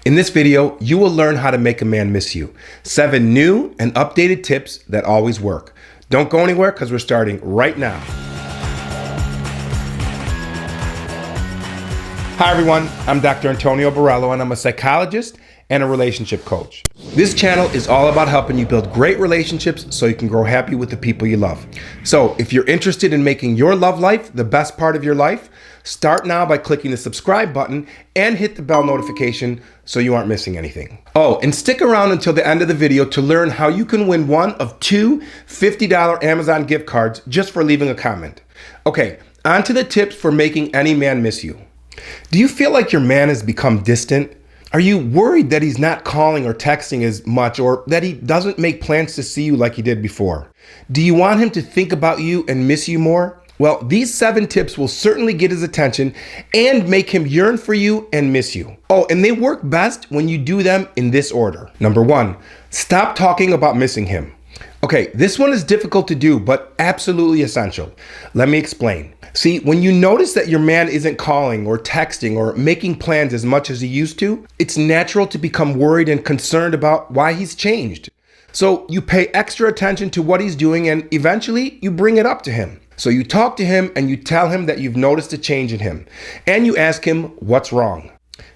In this video, you will learn how to make a man miss you. 7 new and updated tips that always work. Don't go anywhere because we're starting right now. Hi everyone, I'm Dr. Antonio Borrello and I'm a psychologist and a relationship coach. This channel is all about helping you build great relationships so you can grow happy with the people you love. So if you're interested in making your love life the best part of your life, start now by clicking the subscribe button and hit the bell notification so you aren't missing anything. Oh, and stick around until the end of the video to learn how you can win one of 2 $50 Amazon gift cards just for leaving a comment. Okay, on to the tips for making any man miss you. Do you feel like your man has become distant? Are you worried that he's not calling or texting as much, or that he doesn't make plans to see you like he did before? Do you want him to think about you and miss you more? Well, these 7 tips will certainly get his attention and make him yearn for you and miss you. Oh, and they work best when you do them in this order. Number 1, stop talking about missing him. Okay, this one is difficult to do, but absolutely essential. Let me explain. See, when you notice that your man isn't calling or texting or making plans as much as he used to, it's natural to become worried and concerned about why he's changed. So you pay extra attention to what he's doing and eventually you bring it up to him. So you talk to him and you tell him that you've noticed a change in him and you ask him what's wrong.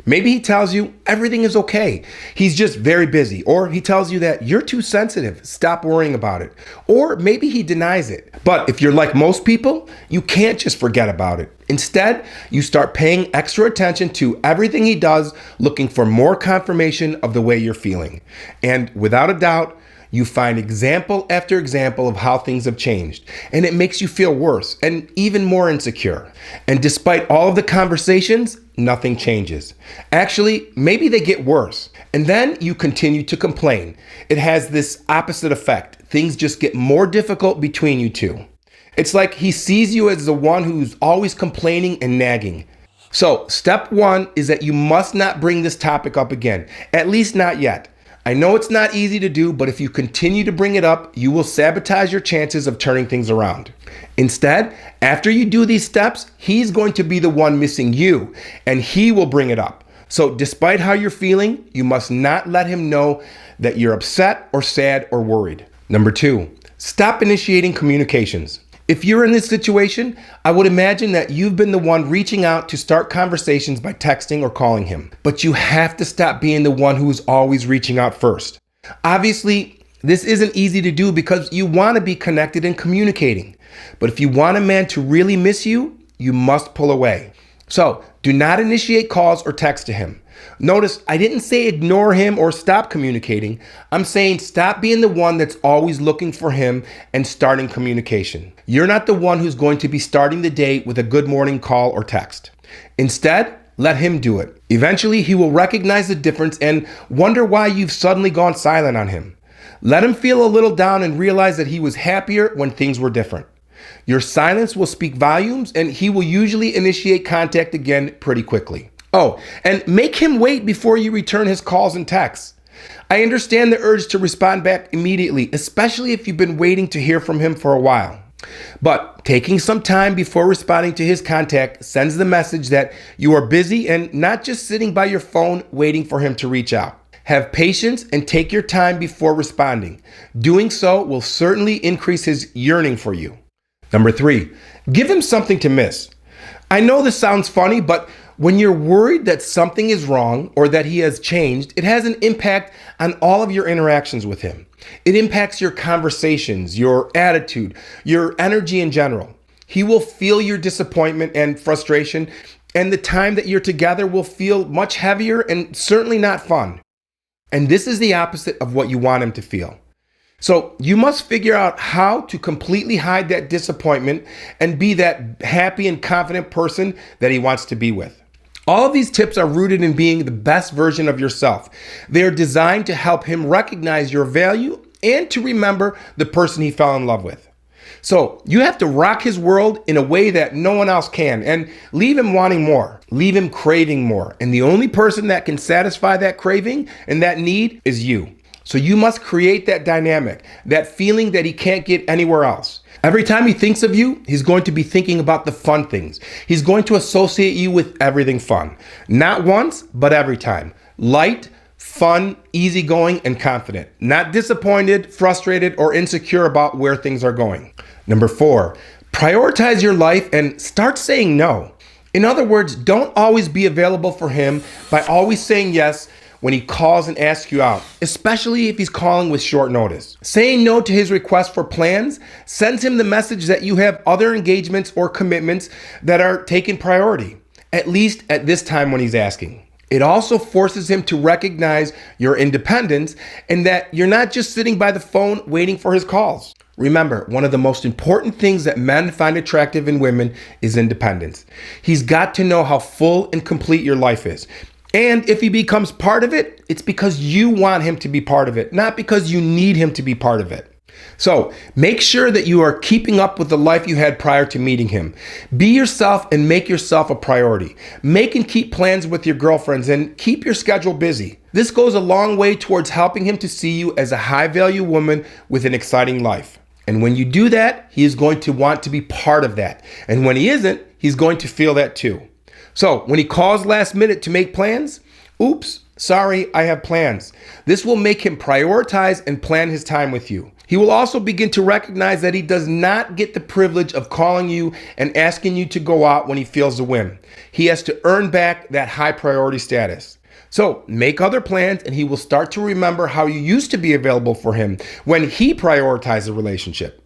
Maybe he tells you everything is okay. He's just very busy. Or he tells you that you're too sensitive. Stop worrying about it. Or maybe he denies it. But if you're like most people, you can't just forget about it. Instead, you start paying extra attention to everything he does, looking for more confirmation of the way you're feeling. And without a doubt, you find example after example of how things have changed, and it makes you feel worse and even more insecure. And despite all of the conversations, nothing changes. Actually, maybe they get worse. And then you continue to complain. It has this opposite effect. Things just get more difficult between you two. It's like he sees you as the one who's always complaining and nagging. So, step 1 is that you must not bring this topic up again, at least not yet. I know it's not easy to do, but if you continue to bring it up, you will sabotage your chances of turning things around. Instead, after you do these steps, he's going to be the one missing you, and he will bring it up. So despite how you're feeling, you must not let him know that you're upset or sad or worried. Number 2, stop initiating communications. If you're in this situation, I would imagine that you've been the one reaching out to start conversations by texting or calling him. But you have to stop being the one who's always reaching out first. Obviously, this isn't easy to do because you want to be connected and communicating. But if you want a man to really miss you, you must pull away. So do not initiate calls or text to him. Notice I didn't say ignore him or stop communicating. I'm saying stop being the one that's always looking for him and starting communication. You're not the one who's going to be starting the day with a good morning call or text. Instead, let him do it. Eventually, he will recognize the difference and wonder why you've suddenly gone silent on him. Let him feel a little down and realize that he was happier when things were different. Your silence will speak volumes and he will usually initiate contact again pretty quickly. Oh, and make him wait before you return his calls and texts. I understand the urge to respond back immediately, especially if you've been waiting to hear from him for a while. But taking some time before responding to his contact sends the message that you are busy and not just sitting by your phone waiting for him to reach out. Have patience and take your time before responding. Doing so will certainly increase his yearning for you. Number 3, give him something to miss. I know this sounds funny, but when you're worried that something is wrong or that he has changed, it has an impact on all of your interactions with him. It impacts your conversations, your attitude, your energy in general. He will feel your disappointment and frustration, and the time that you're together will feel much heavier and certainly not fun. And this is the opposite of what you want him to feel. So you must figure out how to completely hide that disappointment and be that happy and confident person that he wants to be with. All of these tips are rooted in being the best version of yourself. They are designed to help him recognize your value and to remember the person he fell in love with. So you have to rock his world in a way that no one else can and leave him wanting more, leave him craving more. And the only person that can satisfy that craving and that need is you. So you must create that dynamic, that feeling that he can't get anywhere else. Every time he thinks of you, he's going to be thinking about the fun things. He's going to associate you with everything fun. Not once, but every time. Light, fun, easygoing, and confident. Not disappointed, frustrated, or insecure about where things are going. Number 4, prioritize your life and start saying no. In other words, don't always be available for him by always saying yes when he calls and asks you out, especially if he's calling with short notice. Saying no to his request for plans sends him the message that you have other engagements or commitments that are taking priority, at least at this time when he's asking. It also forces him to recognize your independence and that you're not just sitting by the phone waiting for his calls. Remember, one of the most important things that men find attractive in women is independence. He's got to know how full and complete your life is. And if he becomes part of it, it's because you want him to be part of it, not because you need him to be part of it. So make sure that you are keeping up with the life you had prior to meeting him. Be yourself and make yourself a priority. Make and keep plans with your girlfriends and keep your schedule busy. This goes a long way towards helping him to see you as a high-value woman with an exciting life. And when you do that, he is going to want to be part of that. And when he isn't, he's going to feel that too. So when he calls last minute to make plans, oops, sorry, I have plans. This will make him prioritize and plan his time with you. He will also begin to recognize that he does not get the privilege of calling you and asking you to go out when he feels a whim. He has to earn back that high priority status. So make other plans and he will start to remember how you used to be available for him when he prioritized the relationship.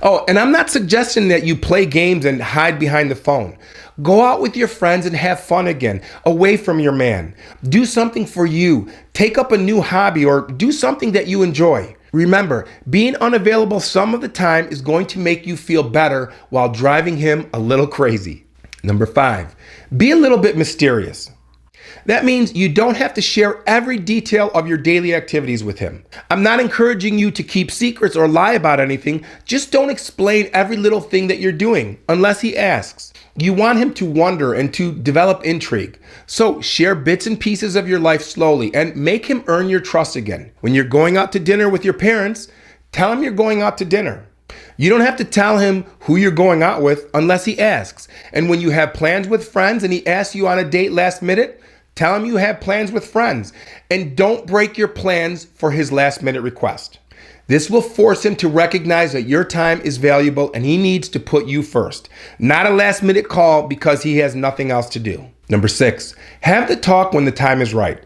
Oh, and I'm not suggesting that you play games and hide behind the phone. Go out with your friends and have fun again, away from your man. Do something for you. Take up a new hobby or do something that you enjoy. Remember, being unavailable some of the time is going to make you feel better while driving him a little crazy. Number 5, be a little bit mysterious. That means you don't have to share every detail of your daily activities with him. I'm not encouraging you to keep secrets or lie about anything. Just don't explain every little thing that you're doing unless he asks. You want him to wonder and to develop intrigue. So share bits and pieces of your life slowly and make him earn your trust again. When you're going out to dinner with your parents, tell him you're going out to dinner. You don't have to tell him who you're going out with unless he asks. And when you have plans with friends and he asks you on a date last minute, tell him you have plans with friends and don't break your plans for his last minute request. This will force him to recognize that your time is valuable and he needs to put you first, not a last minute call because he has nothing else to do. Number 6, have the talk when the time is right.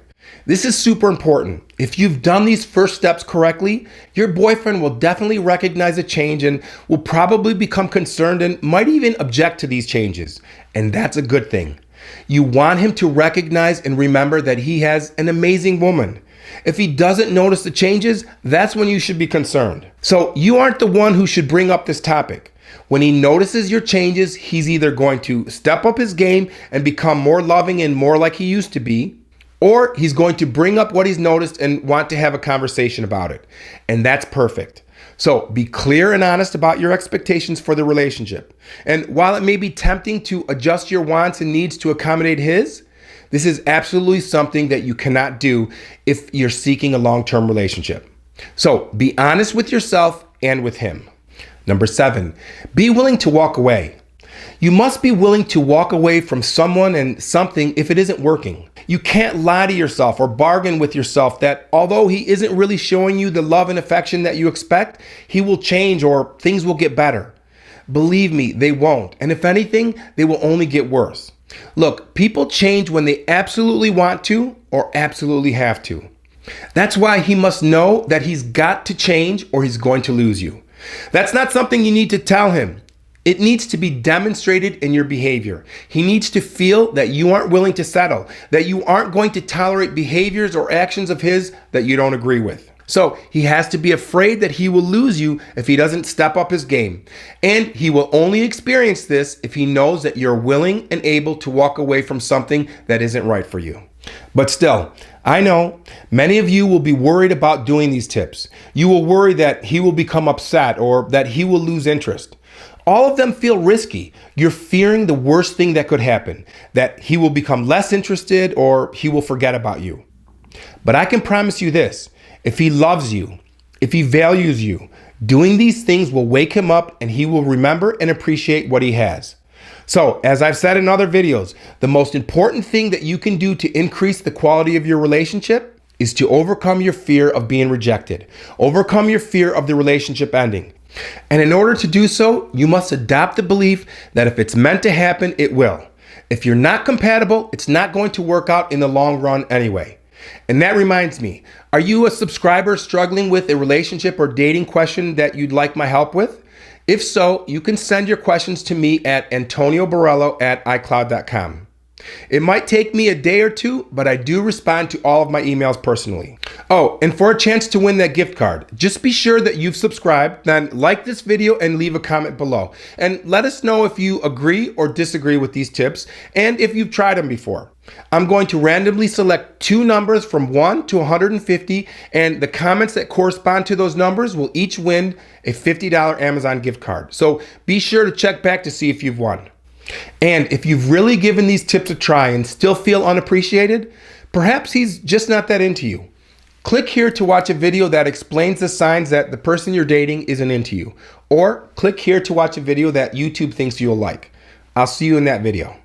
This is super important. If you've done these first steps correctly, your boyfriend will definitely recognize a change and will probably become concerned and might even object to these changes. And that's a good thing. You want him to recognize and remember that he has an amazing woman. If he doesn't notice the changes, that's when you should be concerned. So you aren't the one who should bring up this topic. When he notices your changes, he's either going to step up his game and become more loving and more like he used to be, or he's going to bring up what he's noticed and want to have a conversation about it. And that's perfect. So be clear and honest about your expectations for the relationship. And while it may be tempting to adjust your wants and needs to accommodate his, this is absolutely something that you cannot do if you're seeking a long-term relationship. So be honest with yourself and with him. Number 7, be willing to walk away. You must be willing to walk away from someone and something if it isn't working. You can't lie to yourself or bargain with yourself that although he isn't really showing you the love and affection that you expect, he will change or things will get better. Believe me, they won't. And if anything, they will only get worse. Look, people change when they absolutely want to or absolutely have to. That's why he must know that he's got to change or he's going to lose you. That's not something you need to tell him. It needs to be demonstrated in your behavior. He needs to feel that you aren't willing to settle, that you aren't going to tolerate behaviors or actions of his that you don't agree with. So he has to be afraid that he will lose you if he doesn't step up his game. And he will only experience this if he knows that you're willing and able to walk away from something that isn't right for you. But still, I know many of you will be worried about doing these tips. You will worry that he will become upset or that he will lose interest. All of them feel risky. You're fearing the worst thing that could happen, that he will become less interested or he will forget about you. But I can promise you this, if he loves you, if he values you, doing these things will wake him up and he will remember and appreciate what he has. So, as I've said in other videos, the most important thing that you can do to increase the quality of your relationship is to overcome your fear of being rejected. Overcome your fear of the relationship ending. And in order to do so, you must adopt the belief that if it's meant to happen, it will. If you're not compatible, it's not going to work out in the long run anyway. And that reminds me, are you a subscriber struggling with a relationship or dating question that you'd like my help with? If so, you can send your questions to me at antonioborello@icloud.com. It might take me a day or two, but I do respond to all of my emails personally. Oh, and for a chance to win that gift card, just be sure that you've subscribed, then like this video and leave a comment below. And let us know if you agree or disagree with these tips and if you've tried them before. I'm going to randomly select 2 numbers from 1 to 150, and the comments that correspond to those numbers will each win a $50 Amazon gift card. So be sure to check back to see if you've won. And if you've really given these tips a try and still feel unappreciated, perhaps he's just not that into you. Click here to watch a video that explains the signs that the person you're dating isn't into you. Or click here to watch a video that YouTube thinks you'll like. I'll see you in that video.